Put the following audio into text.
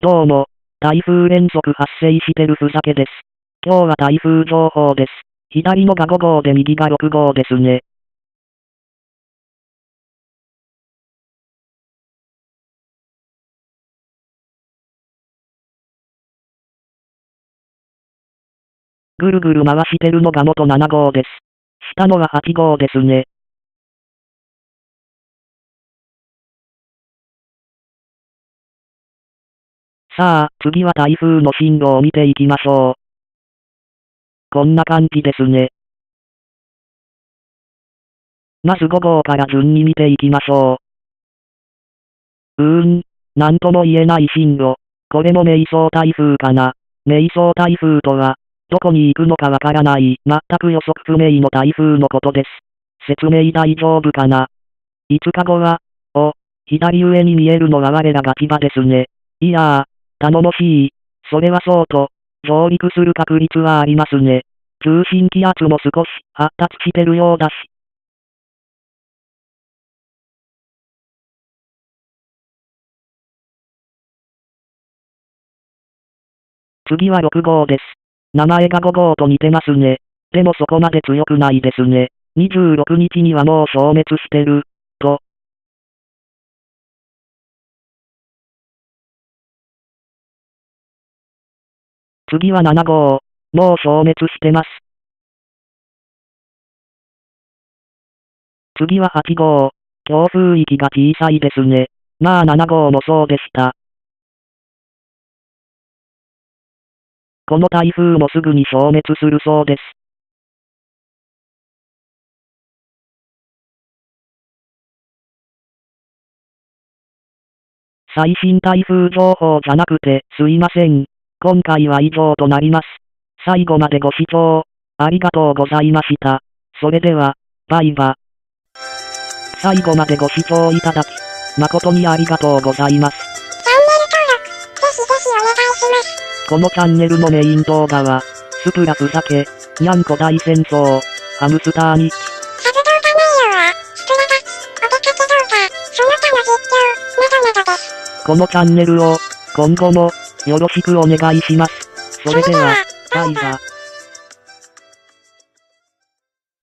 どうも、台風連続発生してるふざけです。今日は台風情報です。左のが5号で右が6号ですね。ぐるぐる回してるのが元7号です。下のは8号ですね。さあ、次は台風の進路を見ていきましょう。こんな感じですね。まず5号から順に見ていきましょう。なんとも言えない進路。これも迷走台風かな。迷走台風とは、どこに行くのかわからない、全く予測不明の台風のことです。説明大丈夫かな。5日後は、左上に見えるのは我らが千葉ですね。いやー、頼もしい。それはそうと、上陸する確率はありますね。中心気圧も少し発達してるようだし。次は6号です。名前が5号と似てますね。でもそこまで強くないですね。26日にはもう消滅してる、と。次は7号。もう消滅してます。次は8号。強風域が小さいですね。まあ7号もそうでした。この台風もすぐに消滅するそうです。最新台風情報じゃなくてすいません。今回は以上となります。最後までご視聴ありがとうございました。それでは、バイバ。最後までご視聴いただき、誠にありがとうございます。チャンネル登録、ぜひぜひお願いします。このチャンネルのメイン動画は、スプラふざけ、にゃんこ大戦争、ハムスター日記。サブ動画内容は、スプラガチ、お出かけ動画、その他の実況、などなどです。このチャンネルを、今後も、よろしくお願いします。それでは、バイバ。